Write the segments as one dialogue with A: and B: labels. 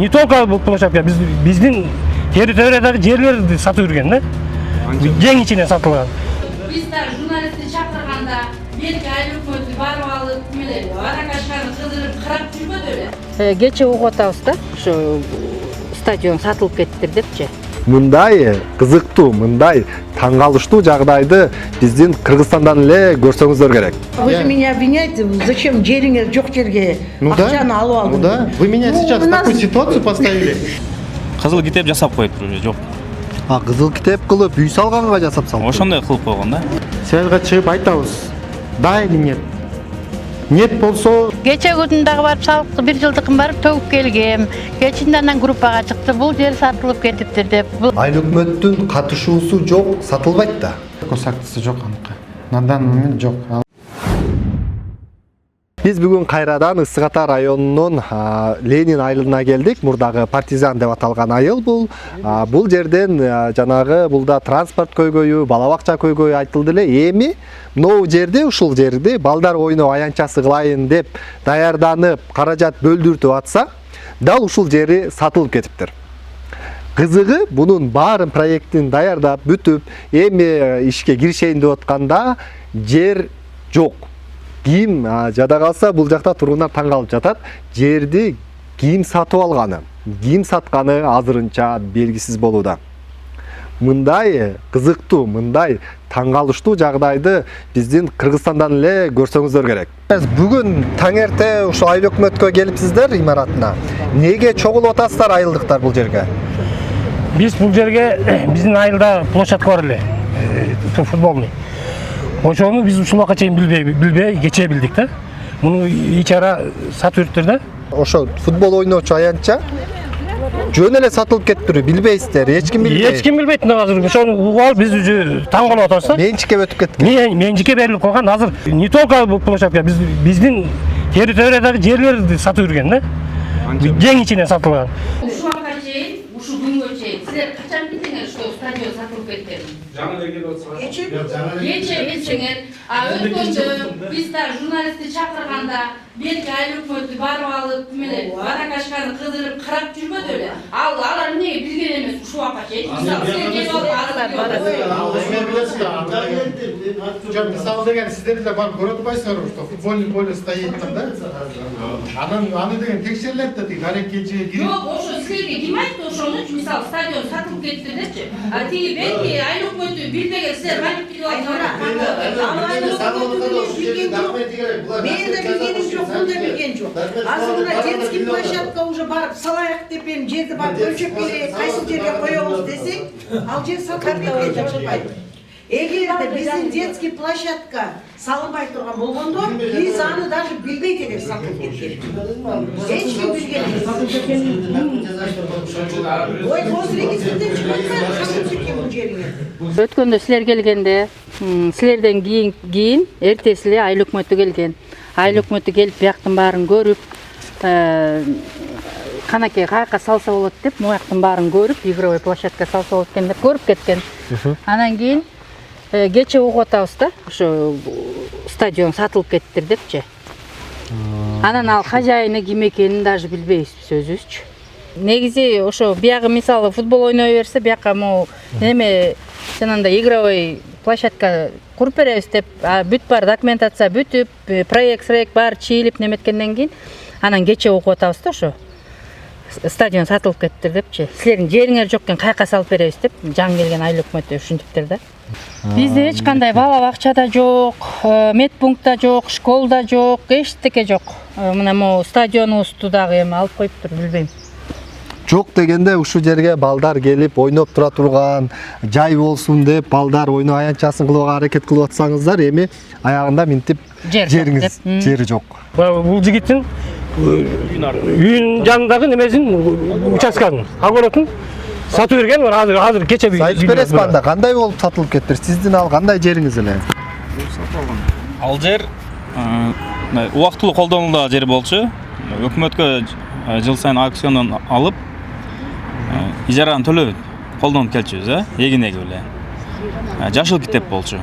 A: не только площадка, биздин территориядагы жерлерди сатып жүрген да. Ең ичинен сатылган.
B: Биз да журналистти чакырганда белги айлык барып алып, эмелер, аракашканы кыдырып, карап жүрбөдү эле.
C: Кече угуп атабыз да, ушу стадион сатылып кеттир депчи.
D: Мындай кызыктуу, мындай таң калыштуу жагдайды биздин Кыргызстандан эле көрсөңүздөр керек.
E: Вы же меня обвиняете, зачем жериңер жок жерге акчаны алып алдың?
F: Ну да, вы меня сейчас в такую ситуацию поставили.
G: Кызыл китеп жасап коюптур уже, жок.
D: Кызыл китеп кылып үй салганга жасап салды.
G: Ошондой кылып койгон да.
F: Связьга чыгып айтабыз. Да или нет? Нет болсо
C: Кече күнү дагы барып салыпты, 1 жылдыкын барып төгүп келгем. Кечинде андан группага чыкты, бул жер сатылып кетиптир деп.
D: Айыл өкмөттүн катышуусу жок, сатылбайт да.
F: госактысы жок аныкы. На данный момент жок.
D: Биз бүгүн кайрадан Ысык Ата районунун Ленин айылына келдик. Мурдагы партизан деп аталган айыл бул. Бул жерден жанагы булда транспорт көйгөйү, бала бакча көйгөйү айтылды эле. Эми могу жерде, ушул жерди балдар ойноо аянтчасы кылайын деп даярданып, каражат бөлдүртүп атса, дал ушул жери сатылып кетиптир. Кызыгы бунун баарын проекттин даярдап бүтүп, эми ишке киришейин деп атканда жер жок. Ким жада калса бул жакта тургундар таң калып жатат. Жерди ким сатып алганы, ким сатканы азырынча белгисиз болууда. Мындай кызыктуу, мындай таң калыштуу жагдайды биздин Кыргызстандан эле көрсөңүздөр керек. Бүгүн таңерте ушу айыл өкмөткө келипсиздер имаратына. Неге чогулуп атасыздар айылдыктар бул жерге?
A: Биз бул жерге биздин айылда площадка бар эле. Футболный. Ошону биз ушул убакка чейин билбей кече билдик да. Муну ичара сатып жүрүптүр да.
D: Ошо футбол ойночу аянтча жөн эле сатылып кетиптир, билбейсиздер, эч ким билбейт.
A: Эч ким билбейт да азыр. Ошону угуп алып биз уже таң калып атабыз да.
D: Менчикке өтүп кеткен.
A: Менчикке берилип койгон. Азыр не только площадка, биздин территориядагы жерлерди сатып жүрген да. Ең ичинен сатылган.
B: Ушул убакка чейин, ушул күнгө чейин силер качан билдиңер, что стадион сатылып кеткенин? Кече билсеңер, өткөндө биз да журналистти чакырганда белги айыл өкмөтү барып алып, эмелер, аракашканы кыдырып, карап жүрбөдү эле. Алар эмнеге билген эмес ушул убакка чейин? Мисалы, силер келип алып
F: Жок, мисалы деген сиздер деле барып көрүп атпайсыздарбы, что футбольный поле стоит там, да? Аны деген текшерилет да, тиги аракетчи кирип.
B: жок, ошо силерге ким айтты ошону? Мисалы, стадион сатылып кетти депчи. Тиги белги айыл өкмөтү билбеген силер кантип билип
E: Мен да билгеним жок, бул да билген жок. Азыр мына детский площадка уже барып салайык деп эми жерди барып өлчөп келе, кайсы жерге коебуз десек, ал жер сатылып кеткен жок. Эгерде биздин детский площадка салынбай турган болгондо, биз аны даже билбейт элек сатылып кеткен. Эч ким билген эмес. Ой, осы регистрден чыгып атпайбы, сатылып кеткен бул жериңер.
C: Өткөндө силер келгенде, силерден кийин эртеси эле айыл өкмөтү келген. Айыл өкмөтү келип бияктын баарын көрүп, канакей каяка салса болот деп, муяктын баарын көрүп, игровой площадка салса болот экен деп көрүп кеткен. Анан кийин кече угуп атабыз да, ошо стадион сатылып кеттир депчи. Анан ал хожайыны ким экенин даже билбейбиз өзүбүзчү. Негизи ошо биягы мисалы футбол ойной берсе, бияка могу неме жанагындай игровой площадка куруп беребиз деп, бүт бар документация бүтүп, проект бар чийилип неметкенден кийин, анан кече угуп атабыз да ошо стадион сатылып кеттир депчи. Силердин жериңер жок экен, каяка салып беребиз деп, жаңы келген айыл өкмөтү ушинтиптир да. Бизде эч кандай бала бакчада жок, медпунктта жок, школда жок, эчтеке жок. Мына могу стадионубузду дагы эми алып коюптур, билбейм.
D: Жок дегенде ушул жерге балдар келип ойноп тура турган жай болсун деп балдар ойноо аянтчасын кылууга аракет кылып атсаңыздар, эми аягында минтип жериңиз жери жок.
A: Бул жигиттин үйүнүн жанындагы немесин участкасын, огородун сатып берген, азыр кече
D: айтып бересиз анда кандай болуп сатылып кеттир? Сиздин ал кандай жериңиз эле?
G: Ал жер убактылуу колдонулган жер болчу. Өкмөткө жыл сайын аукциондон алып, ижараны төлөп колдонуп келчүбүз, эгин эгип эле. Жашыл китеп болчу.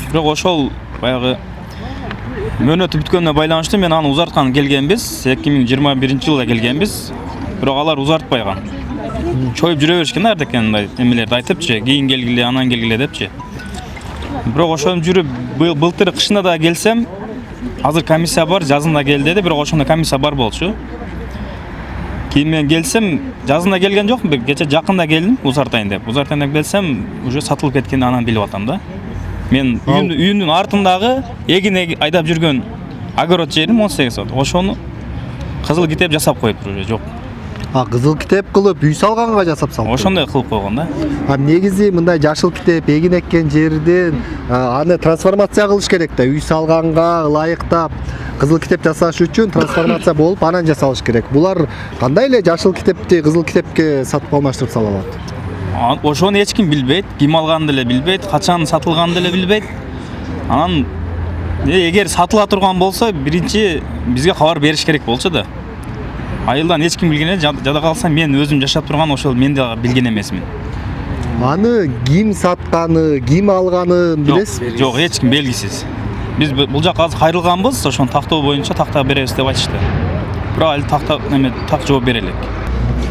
G: Бирок ошол баягы мөөнөтү бүткөнүнө байланыштуу мен аны узарткан келгенбиз. 2021 жылда келгенбиз. бирок алар узартпайган. Чоюп жүрө беришкен артекен мындай эмелерди айтыпчы, кийин келгиле, анан келгиле депчи. Бирок ошентип жүрүп былтыр кышында да келсем, азыр комиссия бар, жазында кел деди, бирок ошондо комиссия бар болчу. Кийин мен келсем, жазында келген жокмун, кече жакында келдим, узартайын деп. Узартайын деп келсем, уже сатылып кеткенин анан билип атам да. Мен үйүмдүн артындагы эгин айдап жүргөн огород жерим 18 сот. Ошону кызыл китеп жасап коюптур уже, жок.
D: Кызыл китеп кылып үй салганга жасап салды.
G: Ошондой кылып койгон да.
D: Негизи мындай жашыл китеп эгин эккен жерден аны трансформация кылыш керек да. Үй салганга ылайыктап кызыл китеп жасаш үчүн трансформация болуп анан жасалыш керек. Булар кандай эле жашыл китепти кызыл китепке сатып алмаштырып сала алат?
G: Ошону эч ким билбейт, ким алганды эле билбейт, качан сатылганды эле билбейт. Анан эгер сатыла турган болсо, биринчи бизге кабар бериш керек болчу да. Айылдан эч ким билген эле, жада калса мен өзүм жашап турган ошол мен да билген эмесмин.
D: Аны ким сатканы, ким алганын билесизби?
G: Жок, эч ким белгисиз. Биз бул жакка азыр кайрылганбыз, ошону тактоо боюнча такта беребиз деп айтышты. Бирок али такта так жооп бере элек.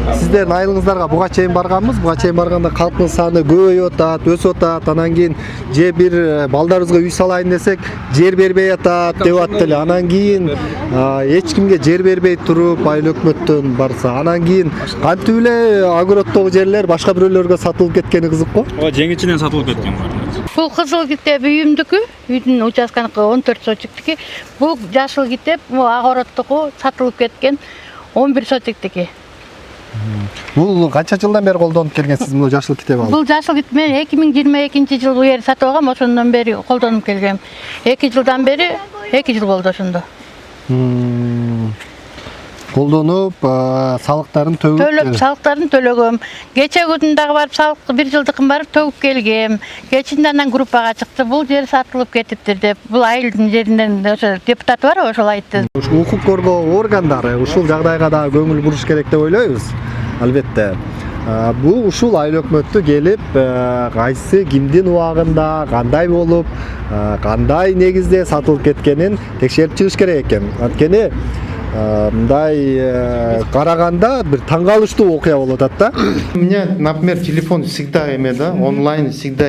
D: Сиздердин айылыңыздарга буга чейин барганбыз. Буга чейин барганда калктын саны көбөйүп атат, өсүп атат. Анан кийин же бир балдарыбызга үй салайын десек, жер бербей атат деп атты эле. Анан кийин эч кимге жер бербей туруп айыл өкмөттөн барса, анан кийин кантип эле огороддогу жерлер башка бирөөлөргө сатылып кеткени кызык го.
G: Ооба, жеңичинен сатылып кеткен бар.
C: Бул кызыл китеп үйүмдүкү, үйдүн участканыкы 14 сотиктики. Бул жашыл китеп, бул огороддуку сатылып кеткен 11 сотиктики.
D: Бул канча жылдан бери колдонуп келгенсиз бул жашыл китеп алып?
C: Бул жашыл китеп мен 2022-жылы бу жерди сатып алгам, ошондон бери колдонуп келгем. 2 жылдан бери 2 жыл болду ошондо.
D: Колдонуп, салыктарын
C: Төлөп, салыктарын төлөгөм. Кече күнү дагы барып салыкты 1 жылдыкын барып төгүп келгем. Кечинде анан группага чыкты, бул жер сатылып кетиптир деп. Бул айылдын жеринен ошо депутат бар, ошол айтты.
D: Укук коргоо органдары ушул жагдайга да көңүл буруш керек деп ойлойбуз. Албетте. Бул ушул айыл өкмөттү келип, кайсы кимдин убагында, кандай болуп, кандай негизде сатылып кеткенин текшерип чыгыш керек экен. Анткени мындай караганда бир таң калыштуу окуя болуп атат да.
F: У меня, например, телефон всегда да, онлайн всегда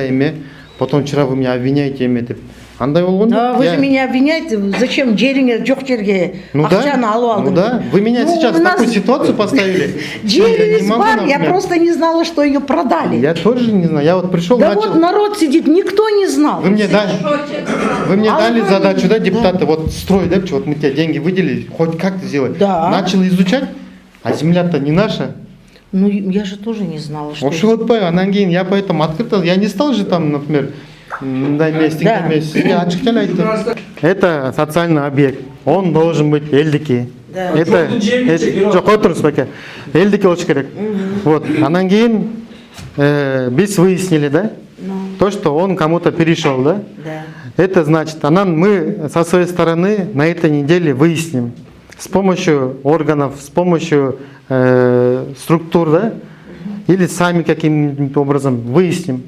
F: потом вчера вы меня обвиняете деп. Андай болгон.
E: Вы же меня обвиняете, зачем жериңер жок жерге акчаны алып алдың?
F: Ну да, вы меня сейчас в такую ситуацию поставили.
E: Жериңиз бар, я просто не знала, что ее продали.
F: Я тоже не знаю, я вот пришел,
E: Да
F: начал.
E: вот народ сидит, никто не знал.
F: Вы мне дали задачу, да, депутаты, вот строй, да, вот мы тебе деньги выделили, хоть как-то сделать.
E: Да.
F: Начал изучать, а земля-то не наша.
E: Ну, я же тоже не знала, что...
F: Анан кийин я поэтому открыто, я не стал же там, например, это социальный объект, он должен быть элдики.
E: Да.
F: Это жок, отуруңуз баке. Элдики болуш керек. Вот, анан кийин биз выяснили, да, то, что он кому-то перешел, да?
E: Да.
F: Это значит, анан мы со своей стороны на этой неделе выясним с помощью органов, с помощью структур, да, или сами каким-то образом выясним.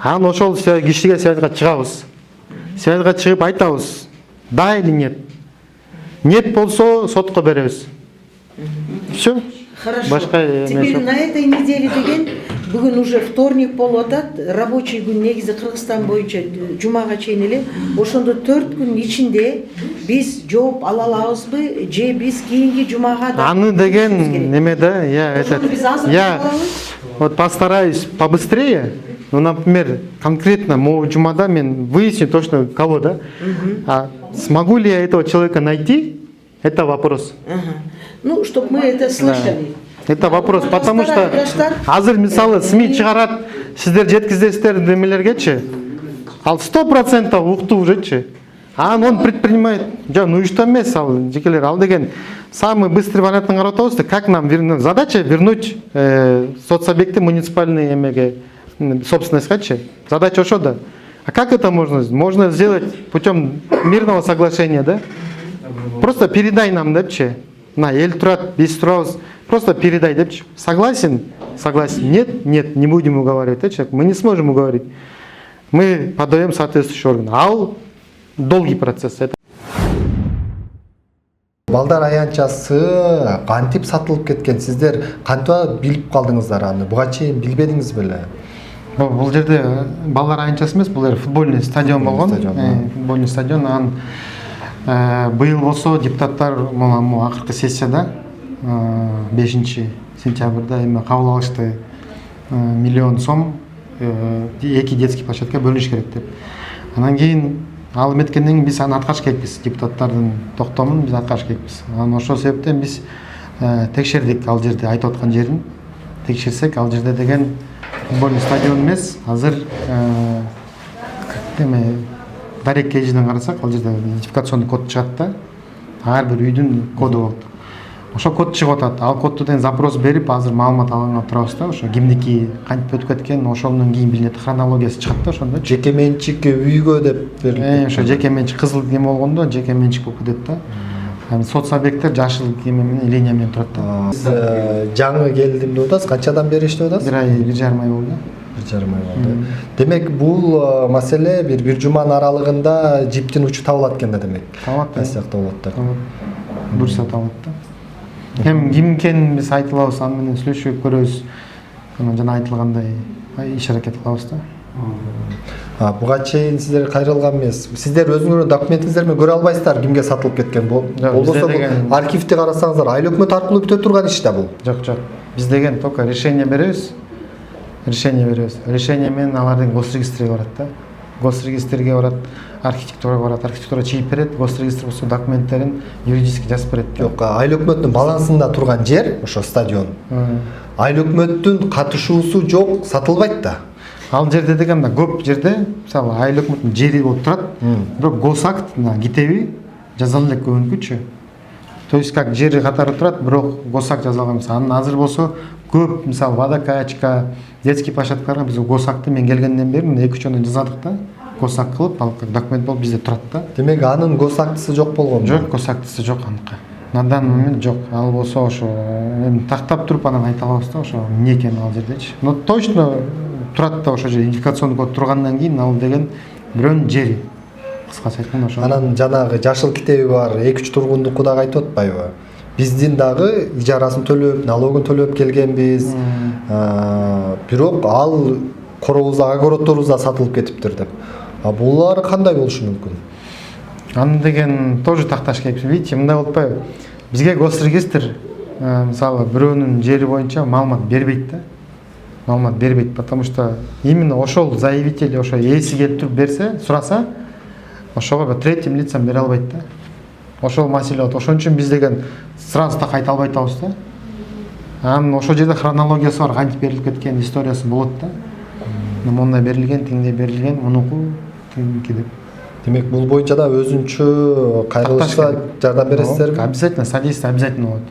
F: Анан ошол кишиге связьга чыгабыз. Связьга чыгып айтабыз, да или нет. Нет болсо сотко беребиз. Все.
E: Хорошо. Теперь на этой неделе деген, бүгүн уже вторник болуп атат, рабочий күн негизи Кыргызстан боюнча жумага чейин эле, ошондо 4 күн ичинде биз жооп ала алабызбы, же биз кийинки жумага да.
F: Аны деген неме да, я вот постараюсь побыстрее. Ну, например, конкретно могу жумада мен выясню точно кого, да? А смогу ли я этого человека найти? Это вопрос.
E: Ну, чтобы мы это слышали.
F: Это вопрос, потому что азыр мисалы СМИ чыгарат, сиздер жеткизесиздер немелергечи, ал 100% укту ужечи. А он предпринимает, ну и что эмес ал жекелер, ал деген самый быстрый вариантын карап атабыз, как нам вернуть, задача вернуть соцобъекты муниципальные эмеге, собственность хачи. Задача ошо да. А как это можно сделать? Можно сделать путем мирного соглашения, да? Просто передай нам, депчи. На, эл турат, биз турабыз. Просто передай, депчи. Согласен? Согласен. Нет? Нет, не будем уговаривать. Депчи. Мы не сможем уговорить. Мы подаем соответствующий орган. Ал долгий процесс.
D: Балдар аянтчасы кантип сатылып кеткен? Сиздер кантип билип калдыңыздар аны? Буга чейин билбедиңиз беле?
F: Бул жерде балдар аянтчасы эмес, бул футбольный стадион болгон. Футбольный стадион. Анан быйыл болсо депутаттар могу акыркы сессияда 5 сентябрда эме кабыл алышты. Миллион сом эки детский площадка бөлүнүш керек деп. Анан кийин ал эметкенден кийин биз аны аткарыш керекпиз. Депутаттардын токтомун биз аткарыш керекпиз. Анан ошол себептен биз текшердик ал жерде айтып аткан жерин. Текшерсек ал жерде деген футбольный стадион эмес, азыр эме дарек кежиден карасак ал жерде идентификационный код чыгат да. Ар бир үйдүн коду болот. Ошо код чыгып атат. Ал кодду тең запрос берип, азыр маалымат алганга турабыз да. Ошо кимдики кантип өтүп кеткен, ошондон кийин билинет, хронологиясы чыгат да ошондо.
D: Жеке менчик үйгө деп берилет.
F: Ошо жеке менчик кызыл кеме болгондо жеке менчик болуп кетет да. Соц объекттер жашыл кеме менен линия менен турат да.
D: Сиз жаңы келдим деп атасыз. Канчадан бери иштеп атасыз?
F: 1 ай 1,5 ай болду.
D: 1,5 ай болду. Демек бул маселе бир жуманын аралыгында жиптин учу табылат экен да демек.
F: Табылат.
D: Кайсы жакта болот да.
F: Бурса табылат да. Ким экенин биз айта алабыз, аны менен сүйлөшүп көрөбүз. Жана айтылгандай иш аракет кылабыз да.
D: Буга чейин сиздер кайрылган эмес. Сиздер өзүңөрдүн документиңиздер менен көрө албайсыздар кимге сатылып кеткен. Болбосо архивди карасаңыздар, айыл өкмөт аркылуу бүтө турган иш да бул.
F: Жок. Биз деген только решение беребиз. Решение менен алардын госрегистриге барат да. Госрегистрге барат, архитектурага барат, архитектура чийип берет, госрегистр болсо документтерин юридически жазып берет.
D: Жок, айыл өкмөттүн балансында турган жер, ошо стадион. Айыл өкмөттүн катышуусу жок, сатылбайт да.
F: Ал жерде деген көп жерде, мисалы айыл өкмөттүн жери болуп турат, бирок госакт китеби жазалган элек көбүнкүчү. То есть как жери катары турат, бирок госакт жазалган эмес. Анын азыр болсо көп, мисалы водокачка, детский площадкаларга биз госакты мен келгенден бери 2-3 жолдон жазадык да. Госак кылып, ал документ болуп бизде турат да.
D: Демек анын госактысы жок болгон.
F: Жок, госактысы жок аныкы. На данный момент жок. Ал болсо ошо эми тактап туруп анан айта алабыз да, ошо эмне экени ал жердечи. Но точно турат да ошо жерде идентификационный код тургандан кийин ал деген бирөөнүн жери. Кыскасы айтканда ошо.
D: Анан жанагы жашыл китеби бар 2-3 тургундуку дагы айтып атпайбы? Биздин дагы ижарасын төлөп, налогун төлөп келгенбиз. Бирок ал коробузда, огородторубузда сатылып кетиптир деп. Булар кандай болушу мүмкүн?
F: Аны деген тоже такташ керек. Видите, мындай болуп атпайбы? Бизге госрегистр мисалы бирөөнүн жери боюнча маалымат бербейт да. Потому что именно ошол заявитель, ошо ээси келип туруп берсе, сураса, ошого третьим лицам бере албайт да. Ошол маселе болот. Ошон үчүн биз деген сразу так айта албай атабыз да. Анан ошол жерде хронологиясы бар, кантип берилип кеткен историясы болот да. Мондай берилген, тиңдей берилген, мунуку тиңки деп.
D: Демек бул боюнча да өзүнчө кайрылышка жардам бересиздерби?
F: Обязательно, содействие обязательно болот.